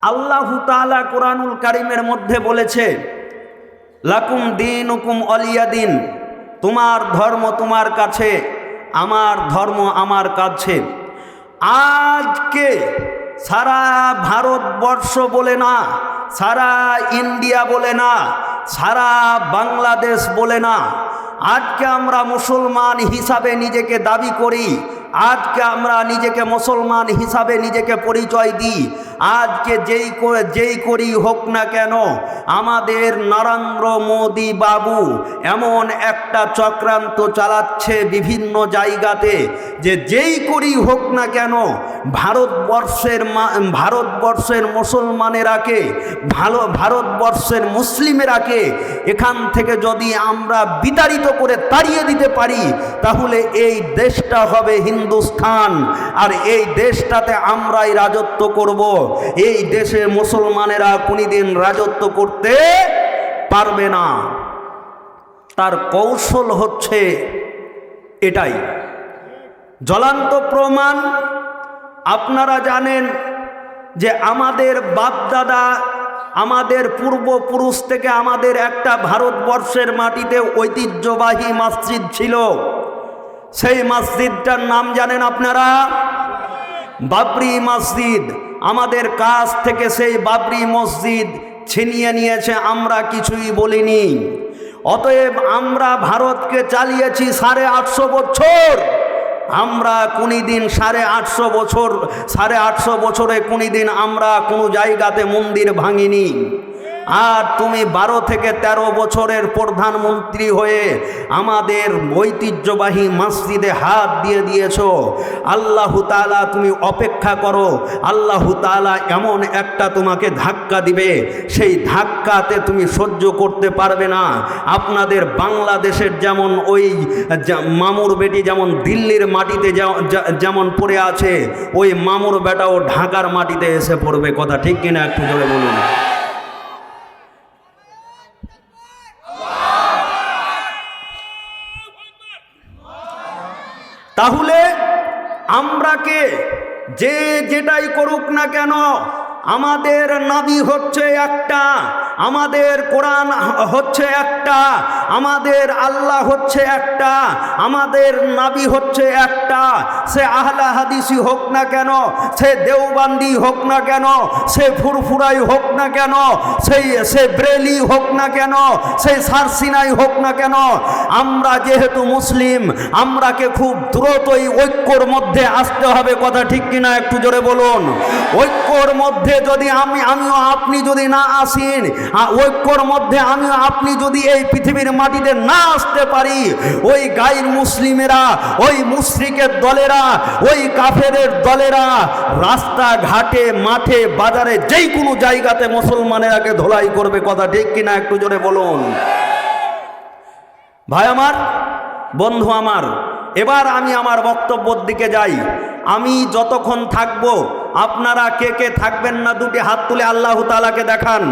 আল্লাহু তাআলা কোরআনুল কারীমের মধ্যে বলেছে, লাকুম দীনুকুম ওয়ালিয়া দিন, তোমার ধর্ম তোমার কাছে, আমার ধর্ম আমার কাছে। আজকে সারা ভারতবর্ষ বলে না, সারা ইন্ডিয়া বলে না, সারা বাংলাদেশ বলে না, আজকে আমরা মুসলমান হিসাবে নিজেকে দাবি করি, আজকে আমরা নিজেকে মুসলমান হিসাবে নিজেকে পরিচয় দিই। আজকে যেই করি হোক না কেন, আমাদের নরেন্দ্র মোদী বাবু এমন একটা চক্রান্ত চালাচ্ছে বিভিন্ন জায়গাতে যে যেই করি হোক না কেন ভারতবর্ষের মুসলমানেরাকে, ভারতবর্ষের মুসলিমেরাকে এখান থেকে যদি আমরা বিতাড়িত করে তাড়িয়ে দিতে পারি, তাহলে এই দেশটা হবে হিন্দুস্তান, আর এই দেশটাতে আমরাই রাজত্ব করব। এই দেশে মুসলমানেরা কোনোদিন রাজত্ব করতে পারবে না। তার কৌশল হচ্ছে এটাই। জ্বলন্ত প্রমাণ আপনারা জানেন যে আমাদের বাপদাদা, আমাদের পূর্বপুরুষ থেকে আমাদের একটা ভারতবর্ষের মাটিতে ঐতিহ্যবাহী মসজিদ ছিল। সেই মসজিদটার নাম জানেন আপনারা? বাবরি মসজিদ। আমাদের কাছ থেকে সেই বাবরি মসজিদ ছিনিয়ে নিয়েছে, আমরা কিছুই বলিনি। অতএব আমরা ভারতকে চালিয়েছি 850 বছর। আমরা কোনোদিন 850 বছরে কোনোদিন আমরা কোনো জায়গাতে মন্দির ভাঙিনি। আর তুমি 12 থেকে 13 বছরের প্রধানমন্ত্রী হয়ে আমাদের ঐতিহ্যবাহী মসজিদে হাত দিয়ে দিয়েছো। আল্লাহু তাআলা, তুমি অপেক্ষা করো, আল্লাহু তাআলা এমন একটা তোমাকে ধাক্কা দিবে, সেই ধাক্কাতে তুমি সহ্য করতে পারবে না। আপনাদের বাংলাদেশের যেমন ওই মামুর বেটি যেমন দিল্লির মাটিতে যেমন পড়ে আছে, ওই মামুর বেটাও ঢাকার মাটিতে এসে পড়বে। কথা ঠিক কিনা একটু জোরে বলুন। তাহলে আমরা কে, যে যেটাই করুক না কেন, আমাদের নবী হচ্ছে একটা, আমাদের কোরআন হচ্ছে একটা, আমাদের আল্লাহ হচ্ছে একটা, আমাদের নবী হচ্ছে একটা। সে আহলে হাদিসই হোক না কেন, সে দেওবন্দি হোক না কেন, সে ফুরফুরাই হোক না কেন, সে ব্রেলি হোক না কেন, সে সারসিনাই হোক না কেন, আমরা যেহেতু মুসলিম, আমরাকে খুব দ্রুতই ঐক্যর মধ্যে আসতে হবে। কথা ঠিক কিনা একটু জোরে বলুন। ঐক্যর মধ্যে যদি আমিও আপনি যদি না আসেন, ঐক্যর মধ্যে আমিও আপনি যদি এই পৃথিবীর মাটিতে না আসতে পারি, ওই গায়ের মুসলিমেরা, ওই মুশরিকের দলেরা, ওই কাফেরের দলেরা রাস্তা ঘাটে, মাঠে, বাজারে, যেই কোনো জায়গাতে মুসলমানেরাকে ধোলাই করবে। কথা ঠিক কিনা একটু জোরে বলুন। ভাই আমার, বন্ধু আমার, এবার আমি আমার বক্তব্যের দিকে যাই। আমি যতক্ষণ থাকব, আপনারা কে কে থাকবেন না দুটি হাত তুলে আল্লাহু তাআলাকে দেখান।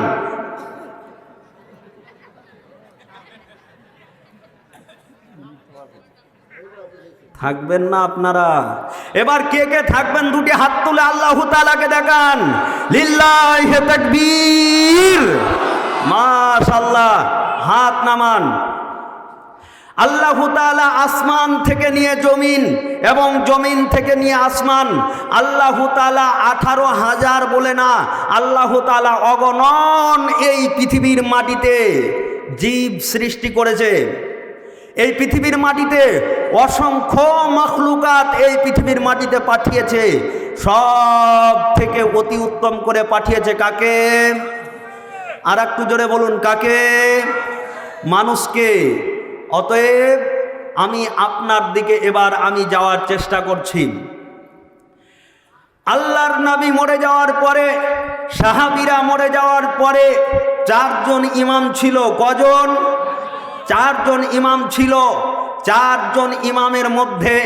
থাকবেন না আপনারা? এবার কে কে থাকবেন দুটি হাত তুলে আল্লাহু তাআলাকে দেখান। লিল্লাহি তাকবীর, মাশাআল্লাহ, হাত নামান। আল্লাহু তাআলা আসমান থেকে নিয়ে জমিন এবং জমিন থেকে নিয়ে আসমান, আল্লাহু তাআলা 18,000 বলে না, আল্লাহু তাআলা অগণন এই পৃথিবীর মাটিতে জীব সৃষ্টি করেছে। এই পৃথিবীর মাটিতে অসংখ্য মাখলুকাত এই পৃথিবীর মাটিতে পাঠিয়েছে। সব থেকে অতি উত্তম করে পাঠিয়েছে কাকে? আর একটু জোরে বলুন, কাকে? মানুষকে। অতএব আমি আপনার দিকে এবার আমি যাওয়ার চেষ্টা করছি। আল্লাহর নবী মরে যাওয়ার পরে, সাহাবীরা মরে যাওয়ার পরে 4 জন ইমাম ছিল। কজন? 4 জন ইমাম ছিল। 4 জন ইমামের মধ্যে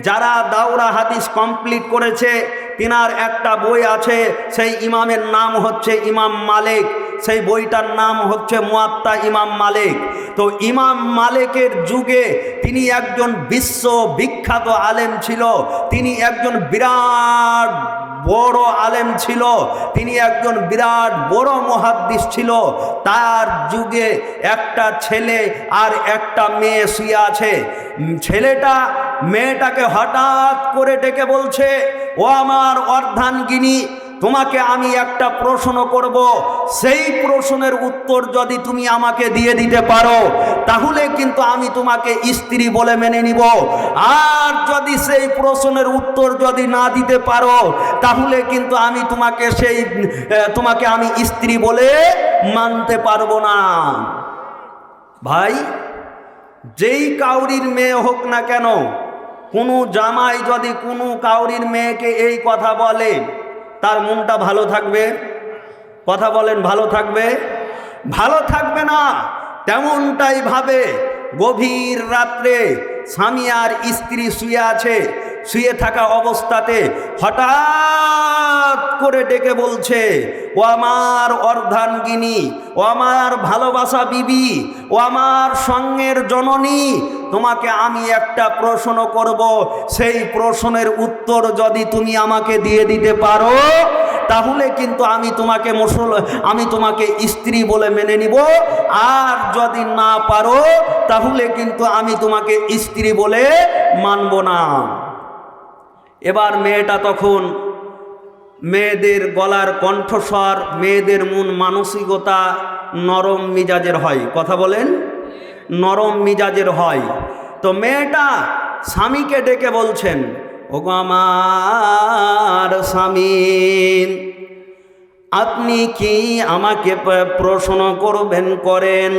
যারা দাওরা হাদিস কমপ্লিট করেছে, তিনার একটা বই আছে, সেই ইমামের নাম হচ্ছে ইমাম মালিক। সেই বইটার নাম হচ্ছে মুয়াত্তা ইমাম মালিক। তো ইমাম মালিকের যুগে তিনি একজন বিশ্ববিখ্যাত আলেম ছিল, তিনি একজন বিরাট বড় আলেম ছিল, তিনি একজন বিরাট বড় মুহাদ্দিস ছিল। তার যুগে একটা ছেলে আর একটা মেয়ে শুয়ে আছে। ছেলেটা মেয়েটাকে হঠাৎ করে ডেকে বলছে, ও আমার অর্ধাঙ্গিনী, তোমাকে আমি একটা প্রশ্ন করব, সেই প্রশ্নের উত্তর যদি তুমি আমাকে দিয়ে দিতে পারো তাহলে কিন্তু আমি তোমাকে স্ত্রী বলে মেনে নিব, আর যদি সেই প্রশ্নের উত্তর যদি না দিতে পারো তাহলে কিন্তু আমি তোমাকে আমি স্ত্রী বলে মানতে পারবো না। ভাই, যেই কাউরির মেয়ে হোক না কেন, কোনো জামাই যদি কোনো কাউরির মেয়েকে এই কথা বলে, তার মনটা ভালো থাকবে? কথা বলেন, ভালো থাকবে? ভালো থাকবে না। তেমনটাই ভাবে গভীর রাত্রে স্বামী আর স্ত্রী শুয়ে আছে, শুয়ে থাকা অবস্থাতে হঠাৎ করে ডেকে বলছে, ও আমার অর্ধাঙ্গিনী, ও আমার ভালোবাসা বিবি, ও আমার সঙ্গের জননী, তোমাকে আমি একটা প্রশ্ন করব, সেই প্রশ্নের উত্তর যদি তুমি আমাকে দিয়ে দিতে পারো তাহলে কিন্তু আমি তোমাকে স্ত্রী বলে মেনে নিব, আর যদি না পারো তাহলে কিন্তু আমি তোমাকে স্ত্রী বলে মানব না। এবার মেয়েটা তখন, মেয়েদের গলার কণ্ঠস্বর, মেয়েদের মন মানসিকতা নরম মিজাজের হয়। কথা বলেন, নরম মিজাজের হয়। তো মেয়েটা স্বামীকে ডেকে বলছেন, ওগো আমার স্বামী, আপনি কি আমাকে প্রশ্ন করবেন করেন,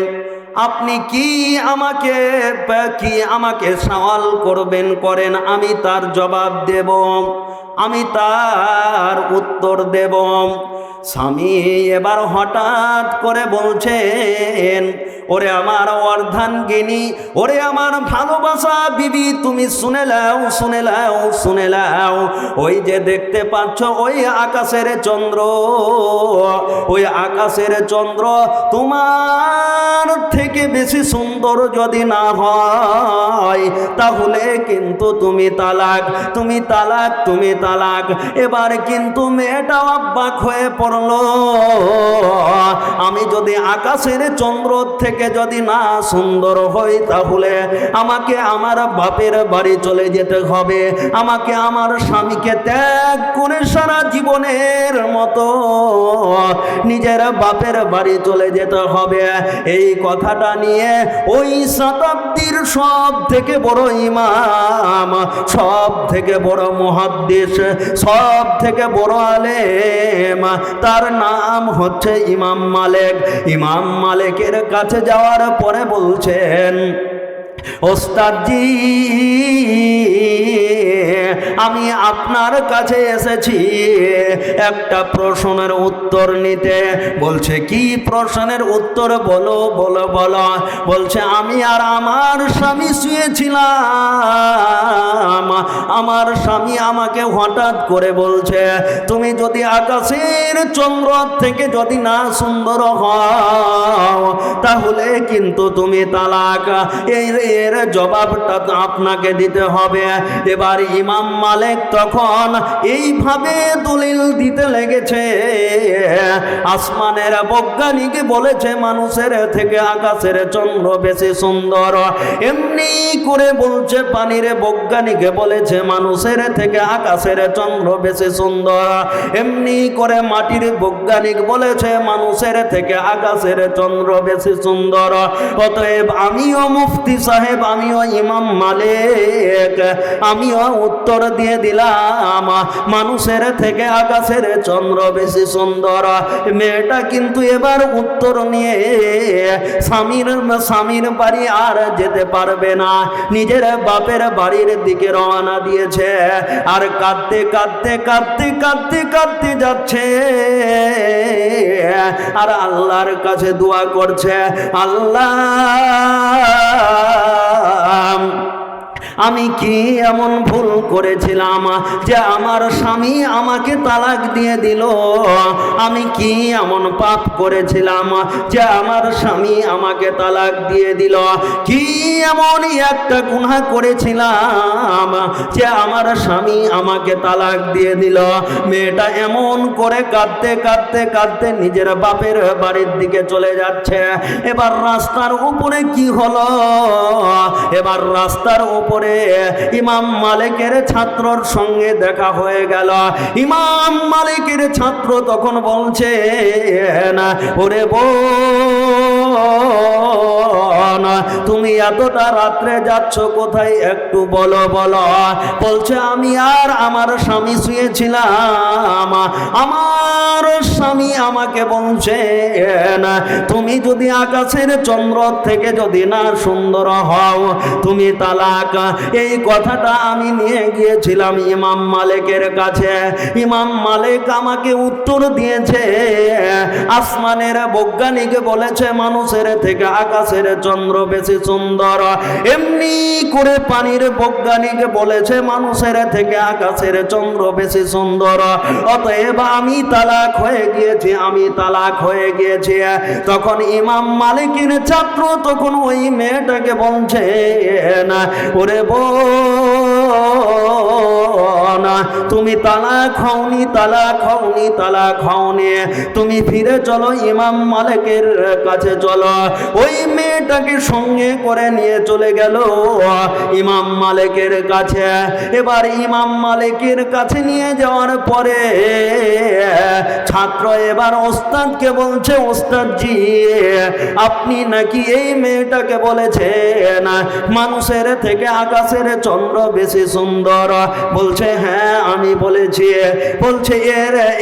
আপনি কি আমাকে সওয়াল করবেন করেন, আমি তার জবাব দেব, আমি তার উত্তর দেব। স্বামী এবার হঠাৎ করে বলছেন, ওরে আমার অর্ধাঙ্গিনী, ওরে আমার ভালোবাসা বিবি, তুমি শুনে লাও, শুনে লাও, শুনে লাও। ওই যে দেখতে পাচ্ছ ওই আকাশের চন্দ্র, ওই আকাশের চন্দ্র তোমার থেকে বেশি সুন্দর যদি না হয় তাহলে কিন্তু তুমি তালাক, তুমি তালাক, তুমি তালাক। এবার কিন্তু মেয়েটা অবাক হয়ে পড়ল, আমি যদি আকাশের চন্দ্র থেকে যদি না সুন্দর হই তাহলে আমাকে আমার বাপের বাড়ি চলে যেতে হবে, আমাকে আমার স্বামীকে ত্যাগ করে সারা জীবনের মতো নিজের বাপের বাড়ি চলে যেতে হবে। এই কথাটা নিয়ে ওই শতাব্দীর সব থেকে বড় ইমাম, সব থেকে বড় মুহাদ্দিস, সব থেকে বড় আলেম, তার নাম হচ্ছে ইমাম মালিক। ইমাম মালিকের কাছে যাওয়ার পরে বলছেন, ওস্তাদজি, আমি আপনার কাছে এসেছি একটা প্রশ্নের উত্তর নিতে। বলছে, কি প্রশ্নের উত্তর? বলো বলো বলো। বলছে, আমি আর আমার স্বামী শুয়েছিলাম, আমার স্বামী আমাকে হঠাৎ করে বলছে, তুমি যদি আকাশের চন্দ্র থেকে যদি না সুন্দর হও তাহলে কিন্তু তুমি তালাক। এর জবাবটা আপনাকে দিতে হবে। এবার ইমাম মালিক তখন এইভাবে দলিল দিতে লেগেছে, আসমানের বৈজ্ঞানিক বলেছে মানুষের থেকে আকাশের চন্দ্র বেশি সুন্দর, এমনি করে বলছে পানির বৈজ্ঞানিক বলেছে মানুষের থেকে আকাশের চন্দ্র বেশি সুন্দর, এমনি করে মাটির বৈজ্ঞানিক বলেছে মানুষের থেকে আকাশের চন্দ্র বেশি সুন্দর। অতএব আমিও মুফতি সাহেব, আমিও ইমাম মালিক, আমিও উত্তর দিয়ে দিলাম মানুষের থেকে আকাশের চন্দ্র বেশি সুন্দর। মেয়েটা কিন্তু এবার উত্তর নিয়ে স্বামীর বাড়ি আর যেতে পারবে না, নিজের বাপের বাড়ির দিকে রওনা দিয়েছে। আর কাঁদতে কাঁদতে কাঁদতে কাঁদতে কাঁদতে যাচ্ছে আর আল্লাহর কাছে দোয়া করছে, আল্লাহ আমি কি এমন ভুল করেছিলাম যে আমার স্বামী আমাকে তালাক দিয়ে দিল? আমি কি এমন পাপ করেছিলাম যে আমার স্বামী আমাকে তালাক দিয়ে দিল? কি এমন একটা গুনাহ করেছিলাম যে আমার স্বামী আমাকে তালাক দিয়ে দিল? মেয়েটা এমন করে কাঁদতে কাঁদতে কাঁদতে নিজের বাপের বাড়ির দিকে চলে যাচ্ছে। এবার রাস্তার উপরে কি হলো? এবার রাস্তার উপরে ইমাম মালিকের ছাত্রর সঙ্গে দেখা হয়ে গেল। ইমাম মালিকের ছাত্র তখন বলছে, না ওরে বোন, তুমি এতটা রাত্রে যাচ্ছ কোথায় একটু বলো বলো। বলছে, আমি আর আমার স্বামী শুয়েছিলাম। আমার স্বামী আমাকে বলছে, না তুমি যদি আকাশের চন্দ্র থেকে যদি না সুন্দর হও তুমি তালাক। এই কথাটা আমি নিয়ে গিয়েছিলাম ইমাম মালিকের কাছে। ইমাম মালিক আমাকে উত্তর দিয়েছে, আসমানের বৈজ্ঞানিক বলেছে মানুষের থেকে আকাশের চন্দ্র বেশি সুন্দর। এমনি করে পানির বৈজ্ঞানিক বলেছে মানুষের থেকে আকাশের চন্দ্র বেশি সুন্দর। অতএব আমি তালাক হয়ে গিয়েছি, আমি তালাক হয়ে গিয়েছি। তখন ইমাম মালিকের ছাত্র তখন ওই মেয়েটাকে বলছে, না ওরে বোন, তুমি তালাক হওনি, তালাক হওনি, তালাক হওনি, তুমি ফিরে চলো, ইমাম মালিকের কাছে চলো। ওই মেয়েটাকে সঙ্গে করে নিয়ে চলে গেল ইমাম মালিকের কাছে। এবার ইমাম মালিকের কাছে নিয়ে যাওয়ার পরে ছাত্র এবার ওস্তাদকে বলছে, ওস্তাদজি আপনি নাকি এই মেয়েটাকে বলেছেন মানুষের থেকে আকাশের চন্দ্র বেশি সুন্দর? বলছে, হ্যাঁ আমি বলেছি। বলছে,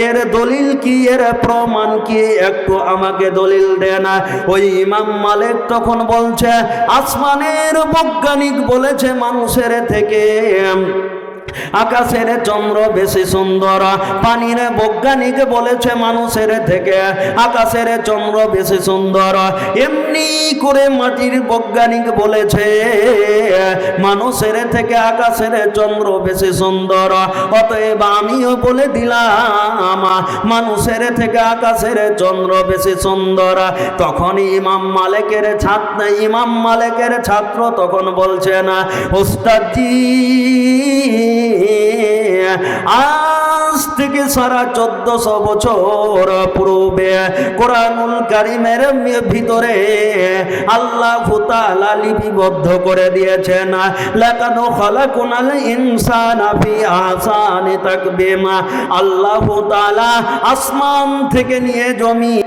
এর দলিল কি, এর প্রমাণ কি, একটু আমাকে দলিল দেন। ওই ইমাম মালিক তখন বলছে, আসমানের বৈজ্ঞানিক বলেছে মানুষের থেকে আকাশের চন্দ্র বেশি সুন্দর, পানির বৈজ্ঞানিক বলেছে মানুষের থেকে আকাশের চন্দ্র বেশি সুন্দর, এমনি করে মাটির বৈজ্ঞানিক বলেছে মানুষের থেকে আকাশের চন্দ্র বেশি সুন্দর। অতএব আমিও বলে দিলাম মানুষের থেকে আকাশের চন্দ্র বেশি সুন্দর। তখন ইমাম মালিকের ছাত্র তখন বলছেন, ওস্তাদজি আজ থেকে সারা 1400 বছর পূর্বে কোরআনুল কারীমের ভিতরে আল্লাহ তাআলা লিপিবদ্ধ করে দিয়েছেন, লাকাদ খালাকুনাল ইনসানা ফি আহসানি তাকবীম। আল্লাহ তাআলা আসমান থেকে নিয়ে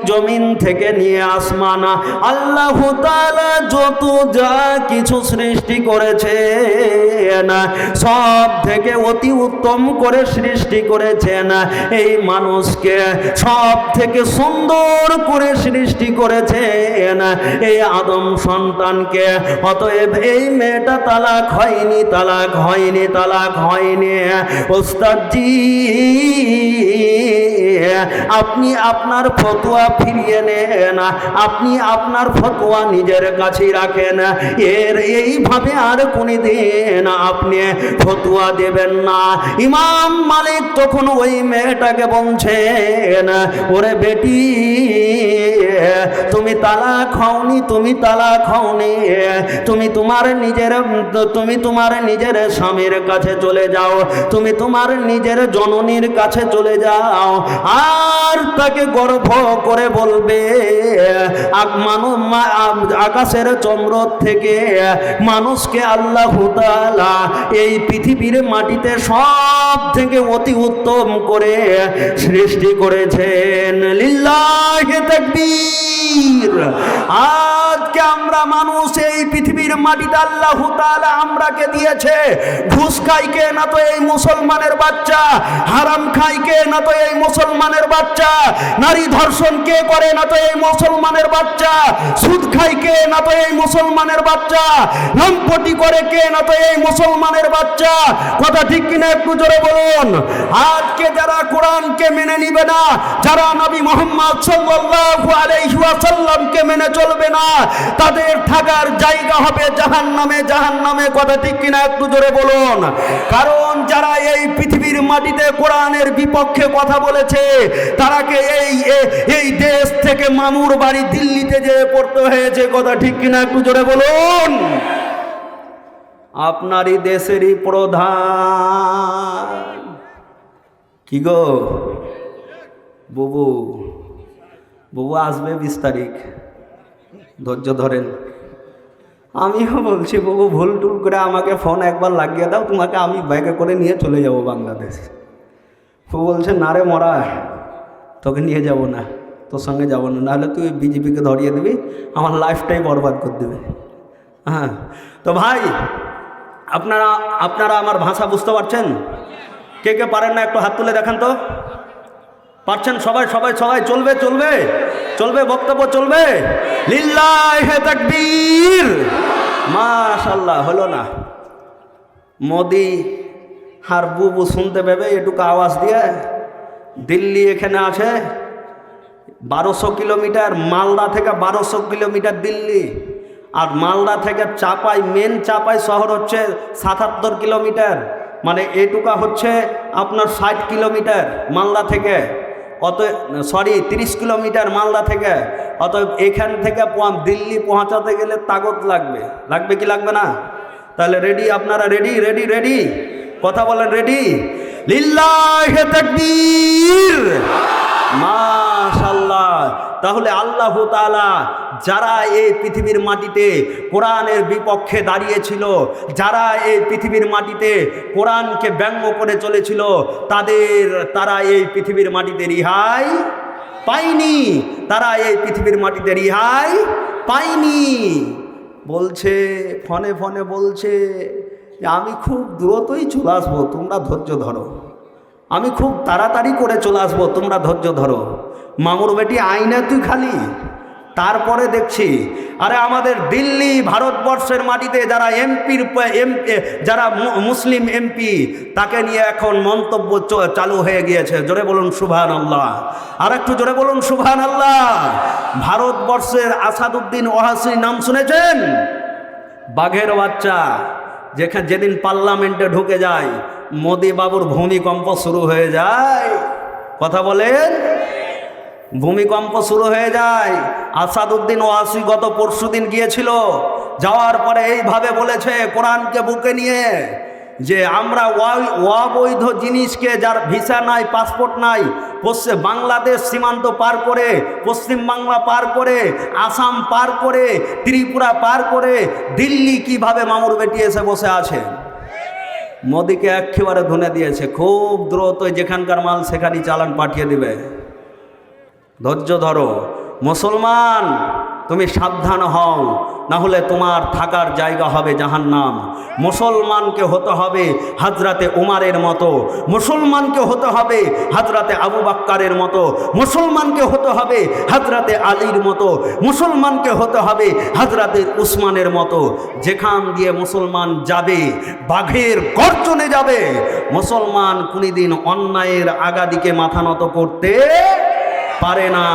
জমিন থেকে নিয়ে আসমান, আল্লাহ তাআলা যত যা কিছু সৃষ্টি করেছেন সব থেকে অতি উত্তম করে সৃষ্টি করেছেন। এই মানুষকে সব থেকে সুন্দর করে সৃষ্টি করেছেন এই আদম সন্তানকে। অতএব এই মেয়েটা তালাক হয়নি, তালাক হয়নি, তালাক হয়নি। ওস্তাদজি আপনি আপনার ফতোয়া ফিরিয়ে নেন, আপনি আপনার ফতোয়া নিজের কাছেই রাখেন, এইভাবে আর কোনদিন আপনি ফতোয়া দেবেন না। ইমাম মালিক তখন ওই মেয়েটাকে বলছেন, ওরে বেটি তুমি তালাক হওনি, তুমি তালাক হওনি, তুমি তোমার নিজের স্বামীর কাছে চলে যাও, তুমি তোমার নিজের জননীর কাছে চলে যাও, আর তাকে গর্ব করে বলবে আকাশের চন্দ্র থেকে মানুষকে আল্লাহ তাআলা এই পৃথিবীর মাটিতে সব থেকে অতি উত্তম করে সৃষ্টি করেছেন। লিল্লাহি তাকবীর। আজকে আমরা মানুষ, এই পৃথিবীর মাটিতে আল্লাহ তাআলা আমরাকে দিয়েছে। ঘুষ খাই কে? না তো এই মুসলমানের বাচ্চা। হারাম খাই কে? না তো এই মুসলমানের বাচ্চা। নারী ধর্ষণ কে করে? না তো এই মুসলমানের বাচ্চা। সুদ খাই কে? না তো এই মুসলমানের বাচ্চা। লম্পটি করে কে? না তো এই মুসলমানের বাচ্চা। কথা ঠিক কিনা একটু জোরে বলুন। আজকে যারা কোরআনকে মেনে নিবে না, যারা নবী মুহাম্মদ সাল্লাল্লাহু আলাইহি ওয়াসাল্লামকে মেনে চলবে না, তাদের থাকার জায়গা হবে জাহান্নামে। জাহান্নামে, কথা ঠিক কিনা একটু জোরে বলুন। কারণ যারা এই পৃথিবীর মাটিতে কোরআনের বিপক্ষে কথা বলেছে তারাকে এই দেশ থেকে মামুর বাড়ি দিল্লিতে যেয়ে পড়তে হয়েছে, কথা ঠিক কিনা একটু জোরে বলুন। আপনারই দেশেরই প্রধান কি গো বুবু, বুবু আসবে 20 তারিখ, ধৈর্য ধরেন। আমিও বলছি বুবু ভুল টুল করে আমাকে ফোন একবার লাগিয়ে দাও, তোমাকে আমি ব্যাগে করে নিয়ে চলে যাব বাংলাদেশ। ও বলছে না রে মরা, তোকে নিয়ে যাব না, তোর সঙ্গে যাব না, নাহলে তুই বিজেপিকে ধরিয়ে দিবি, আমার লাইফটাই বরবাদ করে দেবে। হ্যাঁ, তো ভাই আপনারা আমার ভাষা বুঝতে পারছেন? কে কে পারেন না একটু হাত তুলে দেখান তো। পারছেন সবাই? সবাই সবাই চলবে চলবে চলবে, বক্তব্য চলবে। লিল্লাহে তাকবীর, মাশাআল্লাহ। হলো না? মোদি আর বুবু শুনতে পাবে এটুকু আওয়াজ দিয়ে। দিল্লি এখানে আছে 1200 কিলোমিটার, মালদা থেকে 1200 কিলোমিটার দিল্লি, আর মালদা থেকে চাপাই, মেন চাপাই শহর হচ্ছে 77 কিলোমিটার, মানে এটুকা হচ্ছে আপনার 60 কিলোমিটার মালদা থেকে। 30 কিলোমিটার মালদা থেকে। অতএব এখান থেকে দিল্লি পৌঁছাতে গেলে তাগত লাগবে, লাগবে কি লাগবে না? তাহলে রেডি আপনারা? রেডি রেডি রেডি, কথা বলেন রেডি? লিল্লাহে তাকবীর, মাশাআল্লাহ। তাহলে আল্লাহ তাআলা যারা এই পৃথিবীর মাটিতে কোরআনের বিপক্ষে দাঁড়িয়েছিল, যারা এই পৃথিবীর মাটিতে কোরআনকে ব্যঙ্গ করে চলেছিল, তারা এই পৃথিবীর মাটিতে রিহাই পায়নি। তারা এই পৃথিবীর মাটিতে রিহাই পায়নি। বলছে ফোনে ফোনে বলছে যে আমি খুব দ্রুতই চলে আসবো, তোমরা ধৈর্য ধরো। আমি খুব তাড়াতাড়ি করে চলে আসবো, তোমরা ধৈর্য ধরো। মামুর বেটি আইনা তুই খালি, তারপরে দেখছি। আরে আমাদের দিল্লি ভারতবর্ষের মাটিতে যারা যারা মুসলিম এমপি, তাকে নিয়ে এখন মন্তব্য চালু হয়ে গিয়েছে। জোরে বলুন সুবহানাল্লাহ, আর একটু জোরে বলুন সুবহানাল্লাহ। ভারতবর্ষের আসাদুদ্দিন ওয়াসি নাম শুনেছেন? বাঘের বাচ্চা। যেদিন পার্লামেন্টে ঢুকে যায় মোদি বাবুর ভূমিকম্প শুরু হয়ে যায়। কথা বলেন, ভূমিকম্প শুরু হয়ে যায়। আসাদুদ্দিন ওয়াসি গত পরশুদিন গিয়েছিল, যাওয়ার পরে এইভাবে বলেছে কোরআনকে বুকে নিয়ে যে আমরা অবৈধ জিনিসকে, যার ভিসা নাই, পাসপোর্ট নাই, বাংলাদেশ সীমান্ত পার করে, পশ্চিম বাংলা পার করে, আসাম পার করে, ত্রিপুরা পার করে দিল্লি কিভাবে মামুর বেটি এসে বসে আছে। মোদিকে একেবারে ধুনে দিয়েছে, খুব দ্রুত যেখানকার মাল সেখানেই চালান পাঠিয়ে দিবে। ধৈর্য ধরো মুসলমান, তুমি সাবধান হও, না হলে তোমার থাকার জায়গা হবে জাহান্নাম। মুসলমানকে হতে হবে হযরতে উমারের মতো, মুসলমানকে হতে হবে হযরতে আবু বকরের মতো, মুসলমানকে হতে হবে হযরতে আলীর মতো, মুসলমানকে হতে হবে হযরতে উসমানের মতো। যেখান দিয়ে মুসলমান যাবে বাঘের গর্জনে যাবে। মুসলমান কোনদিন অন্যায়ের আগাদিকে মাথা নত করতে পারে না।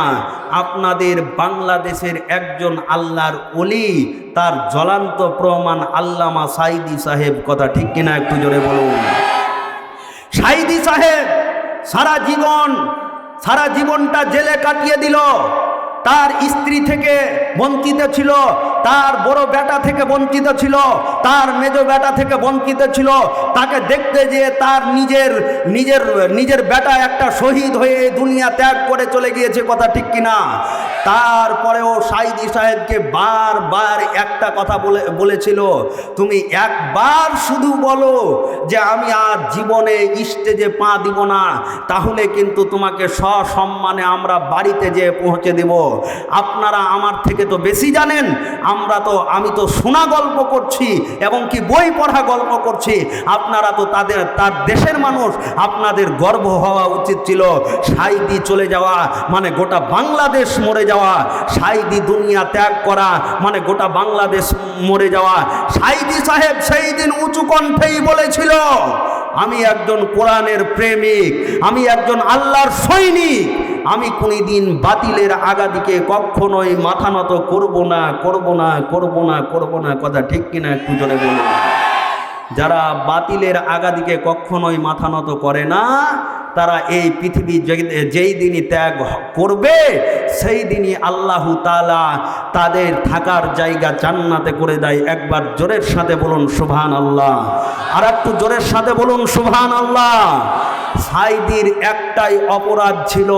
আপনাদের বাংলাদেশের একজন আল্লাহর ওলি, তার জ্বলন্ত প্রমাণ আল্লামা সাঈদী সাহেব। কথা ঠিক কিনা একটু জোরে বলুন। সাঈদী সাহেব সারা জীবনটা জেলে কাটিয়ে দিল। তার স্ত্রী থেকে বঞ্চিত ছিল, তার বড় বেটা থেকে বঞ্চিত ছিল, তার মেজ বেটা থেকে বঞ্চিত ছিল। তাকে দেখতে যেয়ে তার নিজের বেটা একটা শহীদ হয়ে দুনিয়া ত্যাগ করে চলে গিয়েছে। কথা ঠিক কিনা? তারপরেও সাঈদী সাহেবকে বারবার একটা কথা বলেছিল, তুমি একবার শুধু বলো যে আমি আর জীবনে স্টেজে পা দিব না, তাহলে কিন্তু তোমাকে সসম্মানে আমরা বাড়িতে যেয়ে পৌঁছে দেব। আপনারা আমার থেকে তো বেশি জানেন, আমি তো শোনা গল্প করছি এবং কি বই পড়া গল্প করছি। আপনারা তো তার দেশের মানুষ, আপনাদের গর্ব হওয়া উচিত ছিল। সাঈদী চলে যাওয়া মানে গোটা বাংলাদেশ মরে যাওয়া, সাঈদী দুনিয়া ত্যাগ করা মানে গোটা বাংলাদেশ মরে যাওয়া। সাঈদী সাহেব সেই দিন উঁচু কণ্ঠেই বলেছিল, আমি একজন কোরআনের প্রেমিক, আমি একজন আল্লাহর সৈনিক, আমি কোনোদিন বাতিলের আগাদিকে কখনোই মাথা নত করব না, করব না, করব না, করব না। কথা ঠিক কিনা একটু জোরে বলুন। যারা বাতিলের আগাদিকে কখনোই মাথা নত করে না, তারা এই পৃথিবী যেই দিনই ত্যাগ করবে সেই দিনই আল্লাহ তাআলা তাদের থাকার জায়গা জান্নাতে করে দেয়। একবার জোরের সাথে বলুন সুবহানাল্লাহ, আর একটু জোরের সাথে বলুন সুবহানাল্লাহ। সাইদির একটাই অপরাধ ছিল,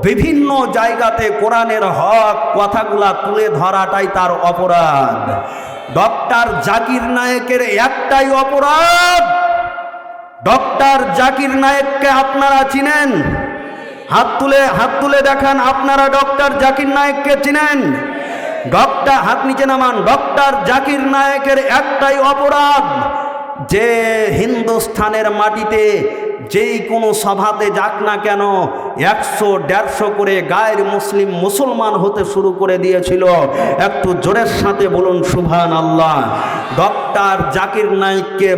বিভিন্ন জায়গাতে কোরআনের হক কথাগুলা তুলে ধরাটাই তার অপরাধ। ডক্টর জাকির নায়েকের একটাই অপরাধ, ডক্টর জাকির নায়েককে আপনারা চিনেন? হাত তুলে দেখান, আপনারা ডক্টর জাকির নায়েককে চিনেন? ডক্টর, হাত নিচে নামান। ডক্টর জাকির নায়েকের একটাই অপরাধ যে হিন্দুস্থানের মাটিতে যেই কোনো সভাতে যাক না কেন 100-150 করে গায়ের মুসলমান হতে শুরু করে দিয়েছিল। একটু জোরের সাথে বলুন সুবহানাল্লাহ। ডক্টর জাকির নায়েককে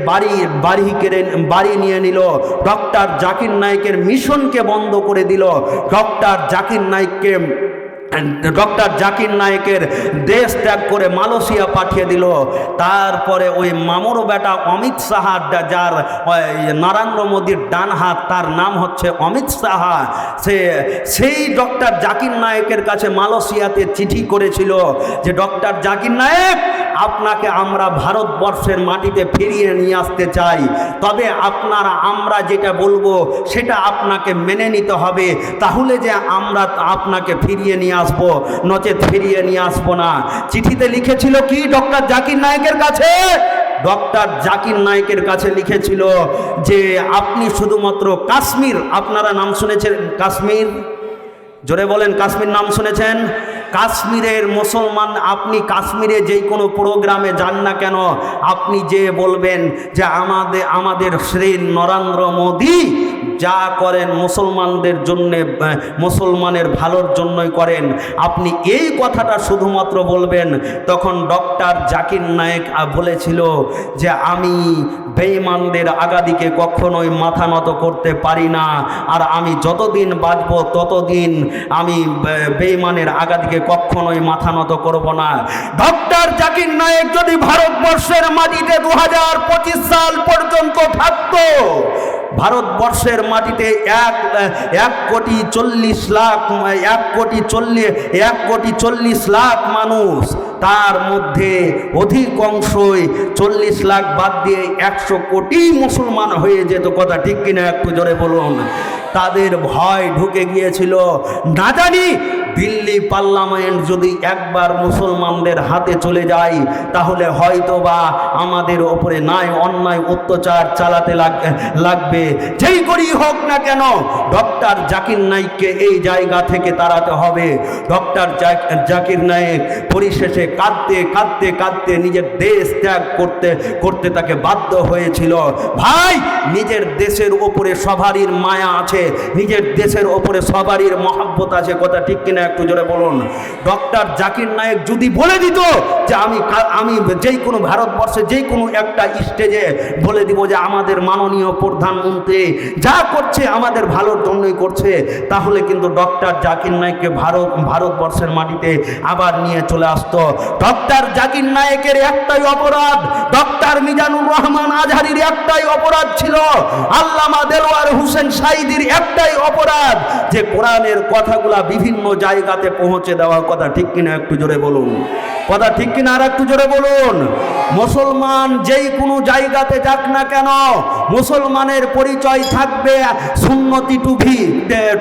বাড়ি নিয়ে নিল, ডক্টর জাকির নায়েকের মিশনকে বন্ধ করে দিল, ডক্টর জাকির নায়েকের দেশ ত্যাগ করে মালয়েশিয়া পাঠিয়ে দিল। তারপরে ওই মামুর বেটা অমিত শাহ, যার নরেন্দ্র মোদীর ডান হাত, তার নাম হচ্ছে অমিত শাহ, সেই ডক্টর জাকির নায়েকের কাছে মালয়েশিয়াতে চিঠি করেছিল যে ডক্টর জাকির নায়েক, আপনাকে আমরা ভারতবর্ষের মাটিতে ফিরিয়ে নিয়ে আসতে চাই, তবে আমরা যেটা বলবো সেটা আপনাকে মেনে নিতে হবে, তাহলে যে আমরা আপনাকে ফিরিয়ে নিয়ে আসবো, নচেত ফিরিয়ে নিয়ে আসবো না। চিঠিতে লিখেছিল কি ডক্টর জাকির নায়েকের কাছে? ডক্টর জাকির নায়েকের কাছে লিখেছিল যে আপনি শুধুমাত্র কাশ্মীর, আপনারা নাম শুনেছেন কাশ্মীর? জোরে বলেন, কাশ্মীর নাম শুনেছেন? কাশ্মীরের মুসলমান, আপনি কাশ্মীরে যেই কোনো প্রোগ্রামে যান না কেন, আপনি যে বলবেন যে আমাদের শ্রী নরেন্দ্র মোদী যা করেন মুসলমানদের জন্যে, মুসলমানের ভালোর জন্যই করেন, আপনি এই কথাটা শুধুমাত্র বলবেন। তখন ডক্টর জাকির নায়েক বলেছিল যে আমি বেঈমানদের আগাদিকে কখনোই মাথা নত করতে পারি না, আর আমি যতদিন বাঁচব ততদিন আমি বেঈমানের আগাদিকে কখনোই মাথা নত করব না। ডক্টর জাকির নায়েক যদি ভারতবর্ষের মাটিতে 2025 সাল পর্যন্ত থাকতো, ভারতবর্ষের মাটিতে 1,40,00,000 মানুষ, তার মধ্যে অধিকাংশই 40 লাখ বাদ দিয়ে 100 কোটি মুসলমান হয়ে যেত। কথা ঠিক কিনা একটু জোরে বলুন। তাদের ভয় ঢুকে গিয়েছিল, না জানি দিল্লি পার্লামেন্ট যদি একবার মুসলমানদের হাতে চলে যায় তাহলে হয়তোবা আমাদের ওপরে অন্যায় অত্যাচার চালাতে লাগবে। যেই করেই হোক না কেন ডক্টর জাকির নায়েককে এই জায়গা থেকে তাড়াতে হবে। ডক্টর জাকির নায়েক পরিশেষে কাঁদতে কাঁদতে কাঁদতে নিজের দেশ ত্যাগ করতে তাকে বাধ্য হয়েছিল। ভাই, নিজের দেশের ওপরে সবারই মায়া আছে, নিজের দেশের ওপরে সবারই মহব্বত আছে। কথা ঠিক কিনা একটু জোরে বলুন। ডক্টর জাকির নায়েক যদি বলে দিত যে আমি যেই কোনো ভারতবর্ষে যেই কোনো একটা স্টেজে বলে দিব যে আমাদের মাননীয় প্রধানমন্ত্রী যা করছে আমাদের ভালোর জন্যই করছে, তাহলে কিন্তু ডক্টর জাকির নায়েককে ভারতবর্ষের মাটিতে আবার নিয়ে চলে আসতো। ডক্টর জাকির নায়েকের একটাই অপরাধ, ডক্টর মিজানুর রহমান আজহারির একটাই অপরাধ ছিল, আল্লামা দেলোয়ার হোসেন সাঈদীর একটাই অপরাধ যে কোরআনের কথাগুলা বিভিন্ন জায়গাতে পৌঁছে দেওয়া। কথা ঠিক কিনা একটু জোরে বলুন। কথা ঠিক কিনা আর একটু জোরে বলুন। মুসলমান যেই কোনো জায়গাতে যাক না কেন মুসলমানের পরিচয় থাকবে সুন্নতি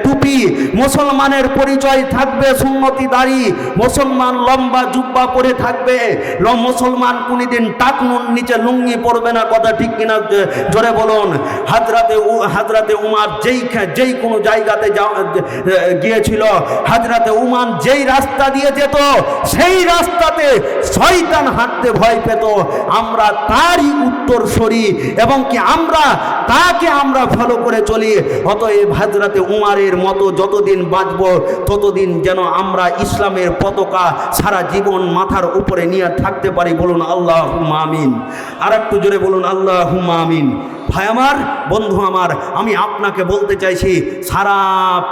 টুপি, মুসলমানের পরিচয় থাকবে সুন্নতি দাড়ি, মুসলমান লম্বা জুব্বা পরে থাকবে, মুসলমান কোনদিন টাকনুর নিচে লুঙ্গি পরবে না। কথা ঠিক কিনা জোরে বলুন। হাজরাতে উমার যেই কোনো জায়গাতে গিয়েছিল, হাজরাতে উমার যেই রাস্তা দিয়ে যেত সেই রাস্তাতে শয়তান হাঁটতে ভয় পেত। আমরা তারই উত্তরসূরি এবং কি তাকে আমরা ফলো করে চলি। অতএব হাজরাতে উমারের মতো যতদিন বাঁচব ততদিন যেন আমরা ইসলামের পতাকা সারা জীবন মাথার উপরে নিয়ে থাকতে পারি। বলুন আল্লাহুম্মা আমিন। আর একটু জোরে বলুন আল্লাহুম্মা আমিন। ভাই আমার, বন্ধু আমার, আমি আপনাকে বলতে চাইছি, সারা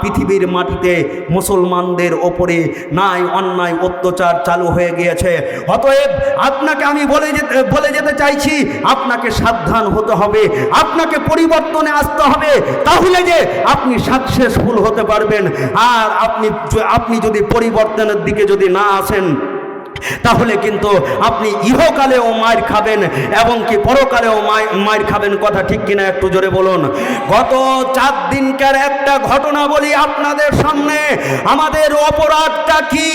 পৃথিবীর মাটিতে মুসলমানদের ওপরে নাই অন্যায় অত্যাচার চালু হয়ে গিয়েছে। অতএব আপনাকে আমি বলে যেতে চাইছি, আপনাকে সাবধান হতে হবে, আপনাকে পরিবর্তনে আসতে হবে, তাহলে যে আপনি সাকসেসফুল হতে পারবেন। আর আপনি যদি পরিবর্তনের দিকে যদি না আসেন, তাহলে কিন্তু আপনি ইহকালেও মার খাবেন এবং কি পরকালেও মার খাবেন। কথা ঠিক কিনা একটু জোরে বলুন। গত 4 দিনকার একটা ঘটনা বলি আপনাদের সামনে। আমাদের অপরাধটা কি?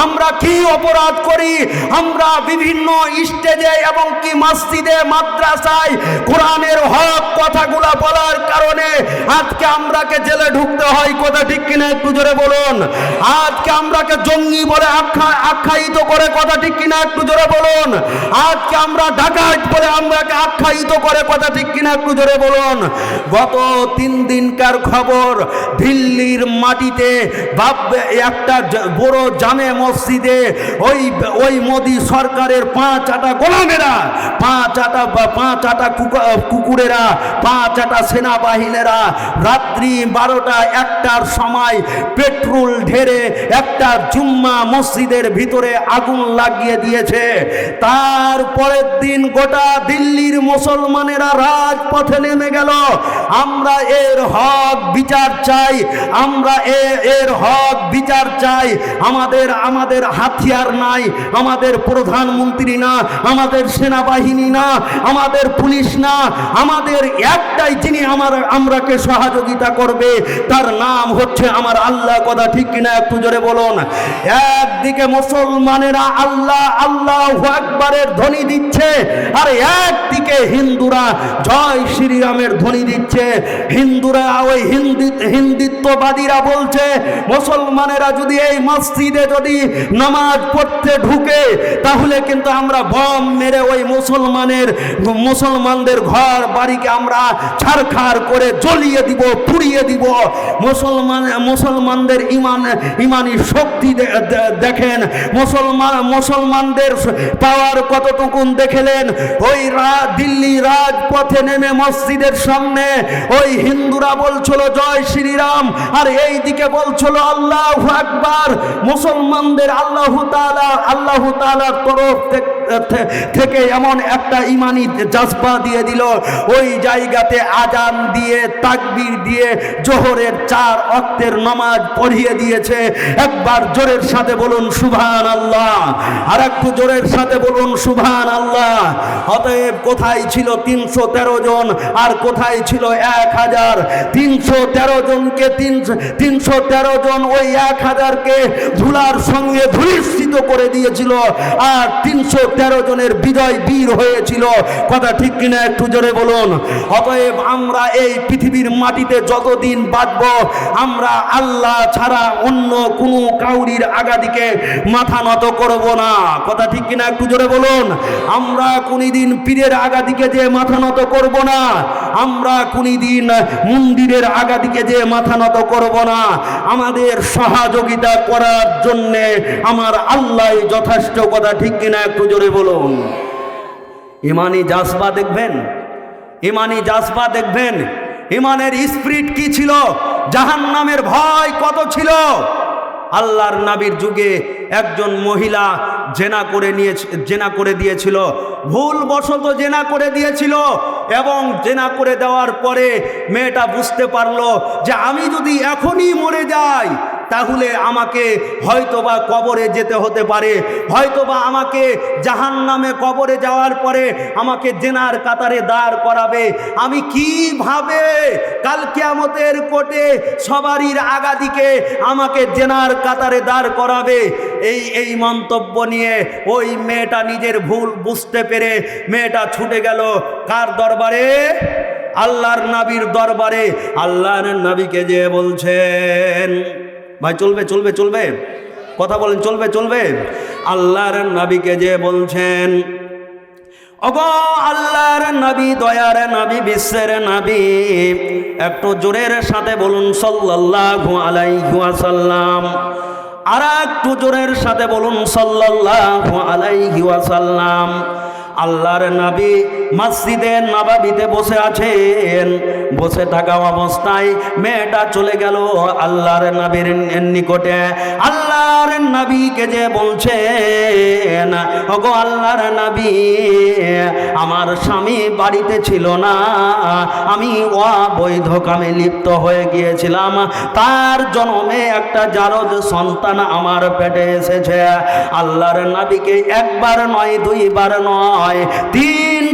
আমরা কি অপরাধ করি? আমরা বিভিন্ন স্টেজে এবং কি মসজিদে মাদ্রাসায় কোরআনের হক কথাগুলো বলার কারণে আজকে আমরাকে জেলে ঢুকতে হয়। কথা ঠিক কিনা একটু জোরে বলুন। আজকে আমরাকে জঙ্গি বলে আখ্যায়িত করে। কথা ঠিক কিনা একটু জোরে বলুন। আজকে আমরা ডাকাত বলে আমরাকে আখ্যায়িত করে। কথা ঠিক কিনা একটু জোরে বলুন। গত 3 দিনকার খবর, দিল্লির মাটিতে একটা বড় জামে মসজিদে ওই মোদি সরকারের 5 আটা গোলামেরা, 5 আটা কুকুরেরা, 5 আটা সেনাবাহিনীরা রাত্রি 12টা 1টার সময় পেট্রোল ঢেরে একটা জুম্মা মসজিদের ভিতরে আগুন লাগিয়ে দিয়েছে। তারপরের দিন গোটা দিল্লির মুসলমানেরা রাজপথে নেমে গেল। আমরা এর হক বিচার চাই, আমরা এর হক বিচার চাই। আমাদের হাতিয়ার নাই, আমাদের প্রধানমন্ত্রী না, আমাদের সেনাবাহিনী না, আমাদের পুলিশ না, আমাদের একটাই যিনি আমরাকে সহযোগিতা করবে, তার নাম হচ্ছে আমার আল্লাহ। কথা ঠিক কিনা একটু জোরে বলুন। একদিকে মুসলমানেরা আল্লাহ আল্লাহু আকবারের ধ্বনি দিচ্ছে, আর একদিকে হিন্দুরা জয় শ্রীরামের ধ্বনি দিচ্ছে। হিন্দুরা ওই হিন্দুত্ববাদীরা বলছে মুসলমানেরা যদি এই মসজিদে যদি নামাজ পড়তে ঢুকে, তাহলে কিন্তু আমরা বম মেরে ওই মুসলমানদের ঘর বাড়িকে আমরা ছারখার করে জ্বলিয়ে দিব, পুড়িয়ে দিব। মুসলমানদের ইমানি শক্তি দেখেন, মুসলমানদের পাওয়ার কতটুকুন দেখলেন। ওই দিল্লি রাজপথে নেমে মসজিদের সামনে ওই হিন্দুরা বলছিল জয় শ্রীরাম, আর এই দিকে বলছিল আল্লাহু আকবার। মুসলমানদের আল্লাহু তাআলার তরফ থেকে এমন একটা ইমানি জজবা দিয়ে দিল, ওই জায়গাতে আজান দিয়ে তাকবীর দিয়ে জোহরের 4 ওয়াক্তের নামাজ পড়িয়ে দিয়েছে। একবার জোরের সাথে বলুন সুবহানাল্লাহ, আর একটু জোরের সাথে বলুন সুবহানাল্লাহ। অতএব কোথায় ছিল 313 জন আর কোথায় ছিল 1000? 313 জনকে 313 জন ওই 1000কে ধুলার সঙ্গে ধূলিসাৎ করে দিয়েছিল, আর 313 জনের বিজয় বীর হয়েছিল। কথা ঠিক কিনা একটু জোরে বলুন। অতএব আমরা এই পৃথিবীর মাটিতে যতদিন বাঁচব, আমরা আল্লাহ ছাড়া অন্য কোনো কাউরির আগাদিকে মাথা নত করব না। কথা ঠিক কিনা একটু জোরে বলুন। আমরা কোনদিন পীরের আগাদিকে যে মাথা নত করব না, আমরা কোনদিন মন্দিরের আগাদিকে যে মাথা নত করব না। আমাদের সহযোগিতা করার জন্যে আমার আল্লাহ যথেষ্ট। কথা ঠিক কিনা একটু জোরে বলুন। ইমানি জাজবা দেখবেন, ইমানি জাজবা দেখবেন, ইমানের স্পিরিট কি ছিল, জাহান্নামের ভয় কত ছিল। আল্লাহর নবীর যুগে একজন মহিলা জেনা করে দিয়েছিল, ভুলবশত জেনা করে দিয়েছিল, এবং জেনা করে দেওয়ার পরে মেয়েটা বুঝতে পারলো যে আমি যদি এখনই মরে যাই, তাহলে আমাকে হয়তোবা কবরে যেতে হতে পারে, হয়তোবা আমাকে জাহান্নামে কবরে যাওয়ার পরে আমাকে জেনার কাতারে দাঁড় করাবে। আমি কিভাবে কাল কিয়ামতের কোর্টে সবারই আগাদিকে আমাকে জেনার কাতারে দাঁড় করাবে? এই মন্তব্য নিয়ে ওই মেয়েটা নিজের ভুল বুঝতে পেরে মেয়েটা ছুটে গেল কার দরবারে? আল্লাহর নবীর দরবারে। আল্লাহর নবীকে যে বলছেন, ভাই চলবে চলবে চলবে, কথা বলেন, চলবে চলবে। আল্লাহর নবীকে যে বলছেন, ওগো আল্লাহর নবী, দয়ার নবী, বিশ্বের নবী, একটু জোরের সাথে বলুন সাল্লাল্লাহু আলাইহি ওয়াসাল্লাম। আর একটু জোরের সাথে বলুন সাল্লাল্লাহু আলাইহি ওয়াসাল্লাম। আল্লাহর নবী মসজিদে নববীতে বসে আছেন। বসে থাকা অবস্থায় মেয়েটা চলে গেল আল্লাহর নবীর নিকটে। আল্লাহর নবীকে যে বলছেন, ওগো আল্লাহর নবী, আমার স্বামী বাড়িতে ছিল না, আমি অবৈধ কামে লিপ্ত হয়ে গিয়েছিলাম, তার জন্মে একটা জারজ সন্তান আমার পেটে এসেছে। আল্লাহর নবীকে একবার নয়, দুইবার নয়,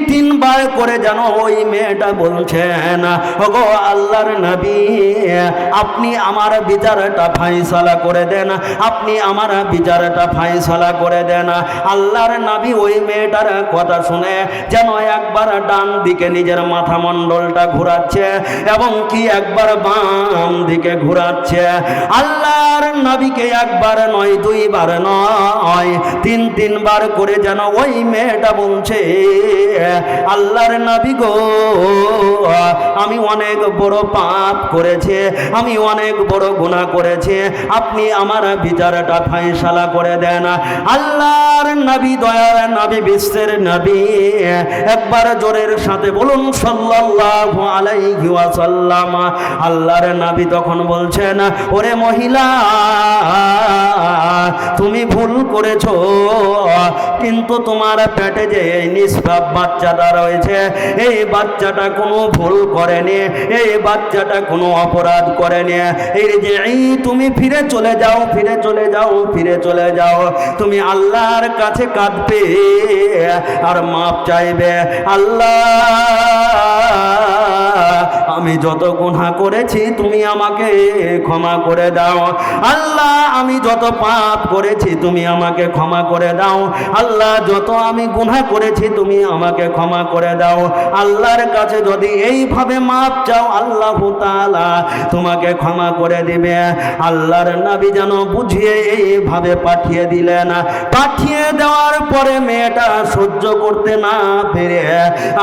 তিনবার করে যেন ওই মেয়েটা বলছেন, ওগো আল্লাহর নবী, আপনি আমার বিচারটা ফায়সালা করে দেন, আপনি আমার বিচারটা ফায়সালা করে দেন। আল্লাহর নবী ওই মেয়েটার কথা শুনে যেন একবার ডান দিকে নিজের মাথা মণ্ডলটা ঘোরাচ্ছে এবং কি একবার বাম দিকে ঘোরাচ্ছে। আল্লাহর নবীকে একবার নয়, দুইবার নয়, তিনবার করে যেন ওই মেয়েটা বলছে, আল্লাহর নবী গো, আমি অনেক বড় পাপ করেছি, আমি অনেক বড় গুনাহ করেছি, আপনি আমার বিচারটা ফায়সালা করে দেন। আল্লাহর নবী, দয়ার নবী, বিশ্বের নবী, একবার জোরের সাথে বলুন সাল্লাল্লাহু আলাইহি ওয়াসাল্লাম। আল্লাহর নবী তখন বলছেন, ওরে মহিলা, তুমি ভুল করেছো, কিন্তু তোমার পেটে যে এই নিষ্পাপ বাচ্চাটা রয়েছে, এই বাচ্চাটা কোনো ভুল করেনি, এই বাচ্চাটা কোনো অপরাধ করেনি। এই যে তুমি ফিরে চলে যাও, ফিরে চলে যাও, ফিরে চলে যাও, তুমি আল্লাহর কাছে কাঁদবে আর মাপ চাইবে। আল্লাহ, আমি যত গুনাহ করেছি তুমি আমাকে ক্ষমা করে দাও। আল্লাহ, আমি যত পাপ করেছি তুমি আমাকে ক্ষমা করে দাও। আল্লাহ, যত আমি গুনাহ করেছি তুমি আমাকে ক্ষমা করে দাও। আল্লাহর কাছে যদি এইভাবে মাপ চাও, আল্লাহ তাআলা তোমাকে ক্ষমা করে দিবে। আল্লাহর নবী যেন বুঝিয়ে এইভাবে পাঠিয়ে দিলেন। পাঠিয়ে দেওয়ার পরে মেয়েটা সহ্য করতে না পেরে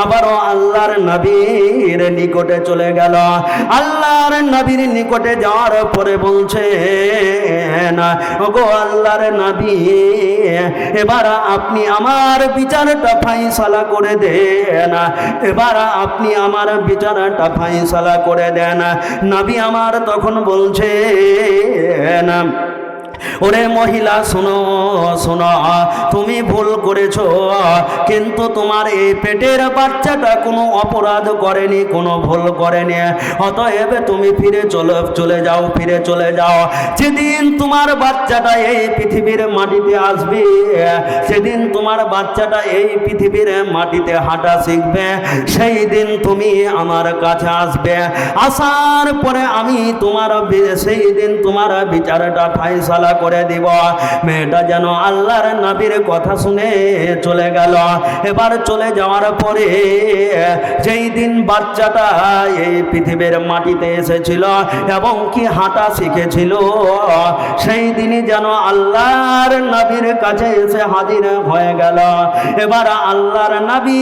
আবারও আল্লাহর নবীর নিকটে চলে গেল। আল্লাহর নবীর নিকটে যাওয়ার পরে বলছেন, ওগো আল্লাহর নবী, এবার আপনি আমার বিচারটা ফায়সালা করে দেন, এবার আপনি আমার বিচারটা ফায়সালা করে দেন। নবী আমার তখন বলছেন, ওরে মহিলা, শোনো শোনো, তুমি ভুল করেছো, কিন্তু তোমার এই পেটের বাচ্চাটা কোনো অপরাধ করেনি, কোনো ভুল করেনি, অতএব তুমি ফিরে চলে যাও, ফিরে চলে যাও। যেদিন তোমার বাচ্চাটা এই পৃথিবীর মাটিতে আসবে, সেদিন তোমার বাচ্চাটা এই পৃথিবীর মাটিতে হাঁটা শিখবে, সেই দিন তুমি আমার কাছে আসবে। আসার পরে আমি তোমার সেই দিন তোমার বিচারটা ফায়সালা করে দিব। মেয়েটা যেন আল্লাহর নবীর কথা শুনে চলে গেল। এবার চলে যাওয়ার পরে যেই দিন বাচ্চাটা এই পৃথিবীর মাটিতে এসেছিল এবং কি হাঁটা শিখেছিল, সেই দিনই যেন আল্লাহর নবীর কাছে এসে হাজির হয়ে গেল। এবার আল্লাহর নবী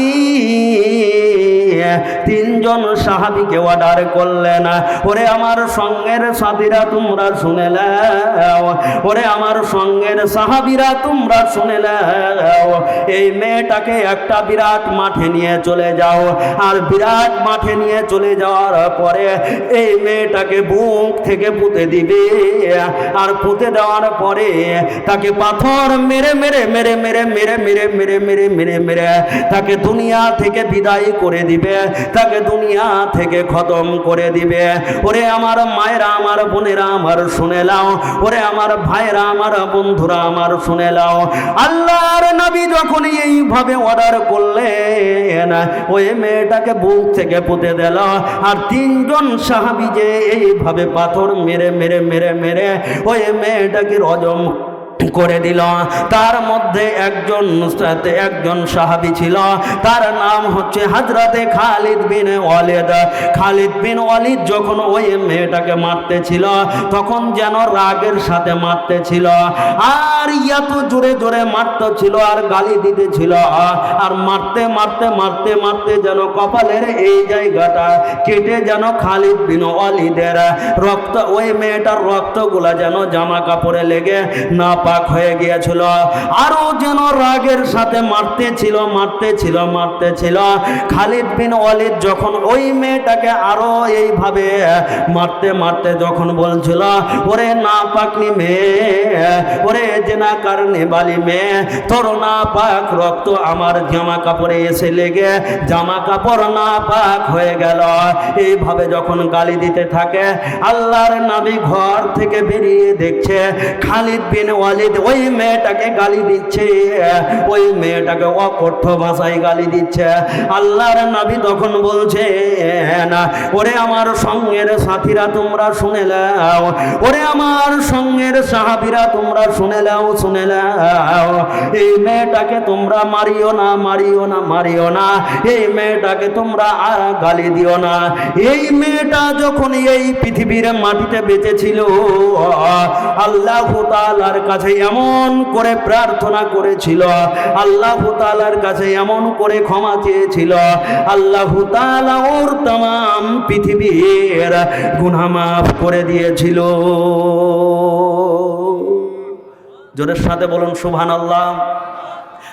তিনজন সাহাবীকে অর্ডার করলেন, ওরে আমার সঙ্গের সাথীরা তোমরা শুনে নাও, ওরে আমার সঙ্গের সাহাবীরা তোমরা শুনে নাও, এই মেয়েটাকে একটা বিরাট মাঠে নিয়ে চলে যাও। আর বিরাট মাঠে নিয়ে চলে যাওয়ার পরে এই মেয়েটাকে বুক থেকে পুঁতে দিবে। আর পুঁতে দেওয়ার পরে তাকে পাথর মেরে মেরে মেরে মেরে মেরে মেরে মেরে মেরে মেরে মেরে তাকে দুনিয়া থেকে বিদায় করে দিবে, তাকে দুনিয়া থেকে খতম করে দিবে। ওরে আমার মায়েরা, আমার বোনেরা আমার শুনে নাও, ওরে আমার ভাইরা, আমার বন্ধুরা আমার শুনে নাও। আল্লাহর নবী যখন এইভাবে অর্ডার করলেন, ওই মেয়েটাকে বুক থেকে পুঁতে দিল। আর তিনজন সাহাবী যে এইভাবে পাথর মেরে মেরে মেরে মেরে ওই মেয়েটাকে রজম করে দিল। তার মধ্যে একজন সাহাবী ছিল, তার নাম হচ্ছে হযরতে খালিদ বিন ওয়ালিদ। খালিদ বিন ওয়ালিদ যখন ওই মেয়েটাকে মারতে ছিল, তখন যেন রাগের সাথে মারতে ছিল। আর এত জোরে জোরে মারতেছিল আর গালি দিতেছিল, আর মারতে মারতে মারতে মারতে যেন কপালের এই জায়গাটা কেটে যেন খালিদ বিন ওয়ালিদের রক্ত, ওই মেয়েটার রক্তগুলা যেন জামা কাপড়ে লেগে নাপাক হয়ে গিয়েছিল। আরো যেন রাগের সাথে মারতেছিল মারতেছিল মারতেছিল। খালিদ বিন ওয়ালিদ যখন ওই মেয়েটাকে আরো এইভাবে মারতে মারতে যখন বলছিল, ওরে নাপাকনি মেয়ে, ওরে জেনাকার নেবালি মেয়ে, তোর নাপাক রক্ত আমার জামা কাপড়ে এসে লেগে জামা কাপড় নাপাক হয়ে গেল। এইভাবে যখন গালি দিতে থাকে, আল্লাহর নবী ঘর থেকে বেরিয়ে দেখছে খালিদ বিন ওয়ালিদ ওই মেয়েটাকে গালি দিচ্ছে, ওই মেয়েটাকে অকথ্য ভাষায় গালি দিচ্ছে। আল্লাহর নবী তখন বলছে, না ওরে আমার সঙ্গের সাথীরা তোমরা শুনে নাও, ওরে আমার সঙ্গের সাহাবীরা তোমরা শুনে নাও, শুনে নাও, এই মেয়েটাকে তোমরা মারিও না মারিও না মারিও না, এই মেয়েটাকে তোমরা আর গালি দিও না। এই মেয়েটা যখন এই পৃথিবীর মাটিতে বেঁচে ছিল, আল্লাহ তাআলার কাছে এমন করে প্রার্থনা করেছিল, আল্লাহ তাআলার কাছে এমন করে ক্ষমা চেয়েছিল, আল্লাহ তাআলা ওর तमाम পৃথিবীর গুনাহ মাফ করে দিয়েছিল। জোরের সাথে বলুন সুবহানাল্লাহ,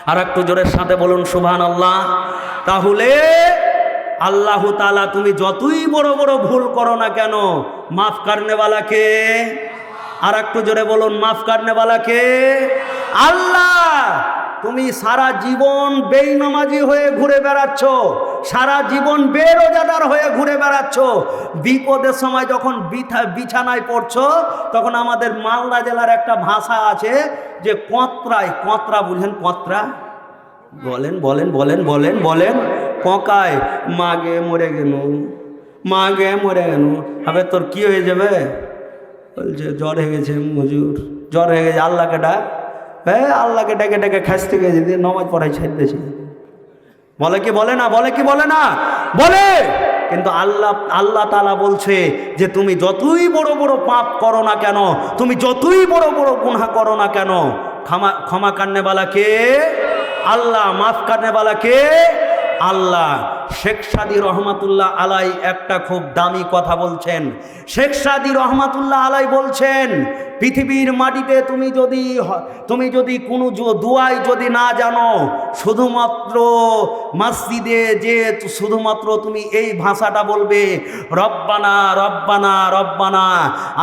আর একটু জোরের সাথে বলুন সুবহানাল্লাহ। তাহলে আল্লাহ তাআলা তুমি যতই বড় বড় ভুল করো না কেন, মাফ করনেওয়ালা কে? আর একটু জোরে বলুন, মাফ করনেওয়ালা কে? আল্লাহ। তুমি সারা জীবন বেঈমানাজি হয়ে ঘুরে বেড়াচ্ছ, সারা জীবন বেরোজাদার হয়ে ঘুরে বেড়াচ্ছ, বিপদের সময় যখন বিছানায় পড়ছো তখন আমাদের মালদা জেলার একটা ভাষা আছে যে কঁতরায়, কঁতরা বুঝেন? কঁতরা বলেন বলেন বলেন বলেন বলেন। কঁকায় মাগে মরে গেল, মাগে মরে গেল। হবে তোর কি হয়ে যাবে? বলছে জ্বর হয়ে গেছে হুজুর, জ্বর হয়ে গেছে, আল্লাহকে ডাক। হ্যাঁ, আল্লাহকে ডেকে ডেকে খাসতে গেছে, দিয়ে নমাজ পড়াই ছাড়তেছে। বলে কি বলে না? বলে কি বলে না? বলে। কিন্তু আল্লাহ তাআলা বলছে যে তুমি যতই বড় বড় পাপ করো না কেন, তুমি যতই বড় বড় গুনাহ করো না কেন, ক্ষমা করনেওয়ালা কে? আল্লাহ। মাফ করনেওয়ালা কে? আল্লাহ। শেখ সাদী রহমাতুল্লাহ আলাই একটা খুব দামি কথা বলছেন। শেখ সাদী রহমাতুল্লাহ আলাই বলছেন, পৃথিবীর মাটিতে তুমি যদি কোনো দুয়াই যদি না জানো, শুধুমাত্র মসজিদে যে শুধুমাত্র তুমি এই ভাষাটা বলবে, রব্বানা রব্বানা রব্বানা,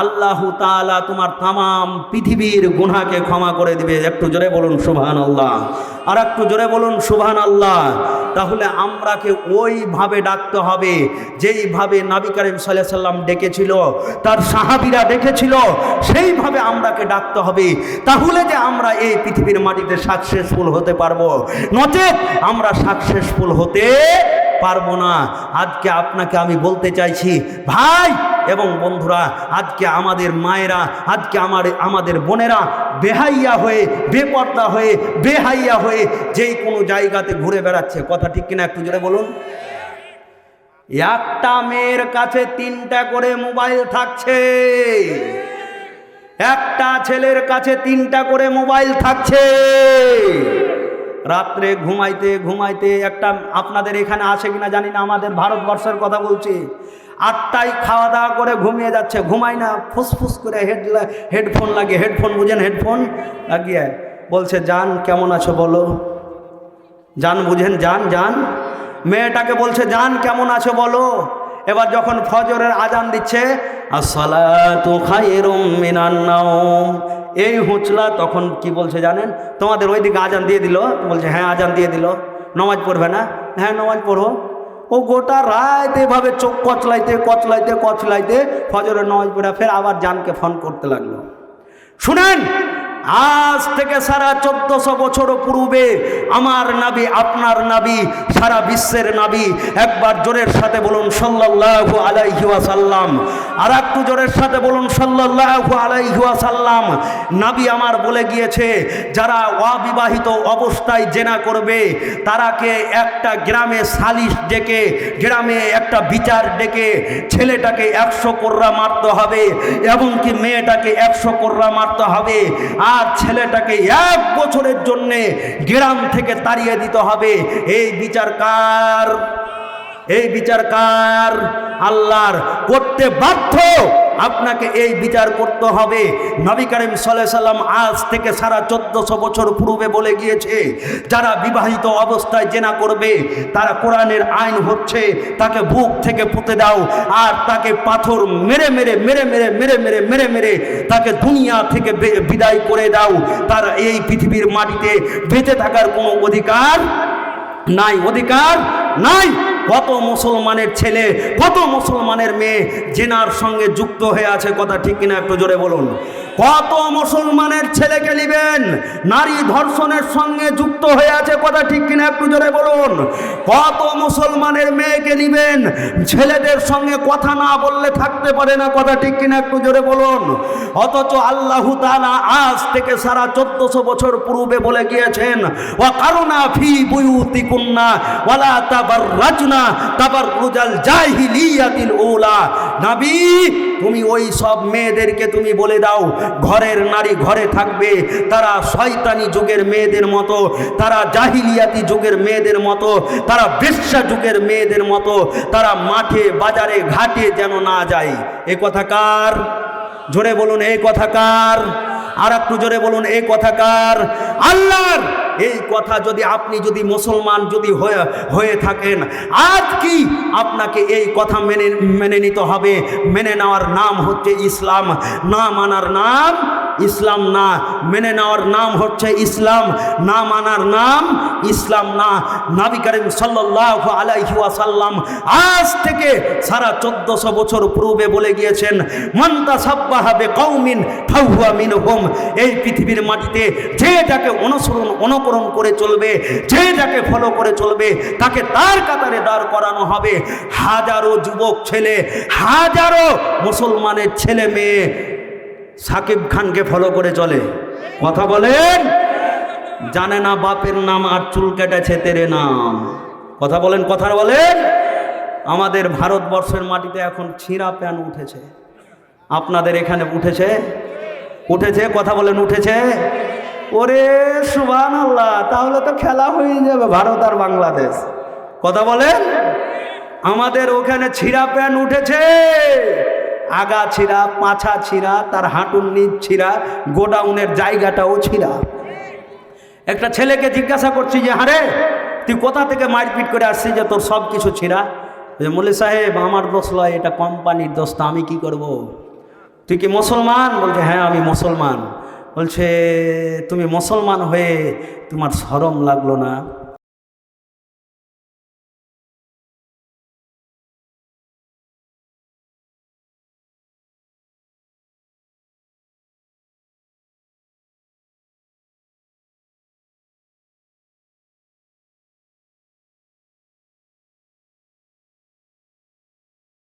আল্লাহু তাআলা তোমার তামাম পৃথিবীর গুনাহকে ক্ষমা করে দিবে। একটু জোরে বলুন সুবহানাল্লাহ, আর একটু জোরে বলুন সুবহানাল্লাহ। তাহলে আমরাকে ওইভাবে ডাকতে হবে যেইভাবে নবী করিম সাল্লাল্লাহু আলাইহি সাল্লাম ডেকেছিল, তার সাহাবীরা ডেকেছিল, সেইভাবে আমরাকে ডাকতে হবে। তাহলে যে আমরা এই পৃথিবীর মাটিতে সাকসেসফুল হতে পারবো, নচেত আমরা সাকসেসফুল হতে পারবো না। আজকে আপনাকে আমি বলতে চাইছি ভাই এবং বন্ধুরা, আজকে আমাদের মায়েরা, আজকে আমাদের বোনেরা বেহাইয়া হয়ে, বেপর্দা হয়ে, বেহাইয়া হয়ে যেই কোনো জায়গাতে ঘুরে বেড়াচ্ছে। কথা ঠিক কিনা? একটু জোরে বলুন। একটা মেয়ের কাছে 3টা করে মোবাইল থাকছে, একটা ছেলের কাছে 3টা করে মোবাইল থাকছে। রাত্রে ঘুমাইতে ঘুমাইতে একটা, আপনাদের এখানে আছে কিনা জানি না, আমাদের ভারতবর্ষের কথা বলছি, 8টায় খাওয়া দাওয়া করে ঘুমিয়ে যাচ্ছে, ঘুমায় না, ফুসফুস করে হেডফোন লাগিয়ে, হেডফোন বুঝেন, হেডফোন লাগিয়ে বলছে, জান কেমন আছো বলো। জান বুঝেন? জান জান। মেয়েটাকে বলছে, জান কেমন আছো বলো। এবার যখন ফজরের আজান দিচ্ছে, আসসালাতু খায়রুম মিনান নাওম, এই হুঁচলা, তখন কি বলছে জানেন? তোমাদের ওইদিকে আজান দিয়ে দিল? বলছে হ্যাঁ আজান দিয়ে দিল। নামাজ পড়বে না? হ্যাঁ নামাজ পড়ো। ও গোটা রাত এভাবে চোখ কচলাইতে কচলাইতে কচলাইতে ফজরের নামাজ পড়ে ফের আবার জানকে ফোন করতে লাগলো। শুনেন, আজ থেকে সারা 1400 বছর পূর্বে আমার নবী, আপনার নবী, সারা বিশ্বের নবী, একবার জোরের সাথে বলুন সাল্লাল্লাহু আলাইহি ওয়াসাল্লাম, আর একটু জোরের সাথে বলুন সাল্লাল্লাহু আলাইহি ওয়াসাল্লাম। নবী আমার বলে গিয়েছে, যারা অবিবাহিত অবস্থায় জেনা করবে তারাকে একটা গ্রামে সালিশ ডেকে, গ্রামে একটা বিচার ডেকে ছেলেটাকে 100 কোররা মারতে হবে, এবং কি মেয়েটাকে 100 কোররা মারতে হবে। আর ছেলেটাকে 1 বছরের জন্যে গ্রাম থেকে তাড়িয়ে দিতে হবে। এই বিচার কার? এই বিচার কার? আল্লাহর। করতে বাধ্য, আপনাকে এই বিচার করতে হবে। নবী করিম সাল্লাল্লাহু আলাইহি সাল্লাম আজ থেকে সারা 1400 বছর পূর্বে বলে গিয়েছে, যারা বিবাহিত অবস্থায় জেনা করবে তারা কোরআনের আইন হচ্ছে তাকে বুক থেকে পুঁতে দাও আর তাকে পাথর মেরে মেরে মেরে মেরে মেরে মেরে মেরে মেরে তাকে দুনিয়া থেকে বিদায় করে দাও। তার এই পৃথিবীর মাটিতে বেঁচে থাকার কোনো অধিকার নাই, অধিকার নাই। কত মুসলমানের ছেলে, কত মুসলমানের মেয়ে জেনার সঙ্গে যুক্ত হয়ে আছে, কথা ঠিক কিনা একটু জোরে বলুন। কত মুসলমানের ছেলেকে নিবেন নারী ধর্ষণের সঙ্গে যুক্ত হয়ে আছে, কথা ঠিক কিনা একটু জোরে বলুন। কত মুসলমানের মেয়েকে নিবেন ছেলেদের সঙ্গে কথা না বললে থাকতে পারে না, কথা ঠিক কিনা একটু জোরে বলুন। অথচ আল্লাহ তাআলা আজ থেকে সারা 1400 বছর পূর্বে বলে গিয়েছেন, ওয়া কারুনা ফি বুয়ুতিকুন্না ওয়ালা তাবাররাজনা তাবাররুজাল জাহিলিয়াতিল উলা। নবী, তুমি ওই সব মেয়েদেরকে তুমি বলে দাও ঘরের নারী ঘরে থাকবে, তারা শয়তানি যুগের মেয়েদের মতো, তারা জাহিলিয়াতি যুগের মেয়েদের মতো, তারা বেশ্যা যুগের মেয়েদের মতো, তারা মাঠে বাজারে ঘাটে যেন না যায়। এ কথা কার? জোরে বলুন, এই কথা কার? আর একটু জোরে বলুন, এই কথা কার? আল্লাহর। এই কথা যদি আপনি যদি মুসলমান যদি হয়ে থাকেন, আজ কি আপনাকে এই কথা মেনে নিতে হবে। মেনে নেওয়ার নাম হচ্ছে ইসলাম, না মানার নাম ইসলাম না। মেনে নেওয়ার নাম হচ্ছে ইসলাম, না মানার নাম ইসলাম না। নবী করিম সাল্লাল্লাহু আলাইহি ওয়াসাল্লাম আজ থেকে সারা 1400 বছর পূর্বে বলে গিয়েছেন, মান তাসাব্বাহা বিকওমিন ফাহুয়া মিনহুম। এই পৃথিবীর মাটিতে যে যাকে অনুকরণ করে চলবে, যে যাকে ফলো করে চলবে, তাকে তার কাতারে দাঁড় করানো হবে। হাজারো যুবক ছেলে, হাজারো মুসলমানের ছেলে মেয়ে সাকিব খানকে ফলো করে চলে, কথা বলেন, জানে না বাপের নাম আর চুল কেটেছে তেরে নাম, কথা বলেন, কথা বলেন। আমাদের ভারতবর্ষের মাটিতে এখন ছিঁড়া প্যান উঠেছে, আপনাদের এখানে উঠেছে? উঠেছে, কথা বলেন, উঠেছে? ওরে সুবহানাল্লাহ, তাহলে তো খেলা হয়ে যাবে ভারত আর বাংলাদেশ, কথা বলেন। আমাদের ওখানে ছিঁড়া প্যান উঠেছে, আগা ছিঁড়া, পাছা ছিঁড়া, তার হাঁটুর নিচ ছিঁড়া, গোডাউনের জায়গাটাও ছিঁড়া। একটা ছেলেকে জিজ্ঞাসা করছি যে, হারে তুই কোথা থেকে মারপিট করে আসছিস যে তোর সব কিছু ছিঁড়া? মৌলভী সাহেব, আমার দোষ লয়, এটা কোম্পানির দোষ, আমি কি করব? তুই কি মুসলমান? বলছে হ্যাঁ আমি মুসলমান। বলছে তুমি মুসলমান হয়ে তোমার শরম লাগলো না?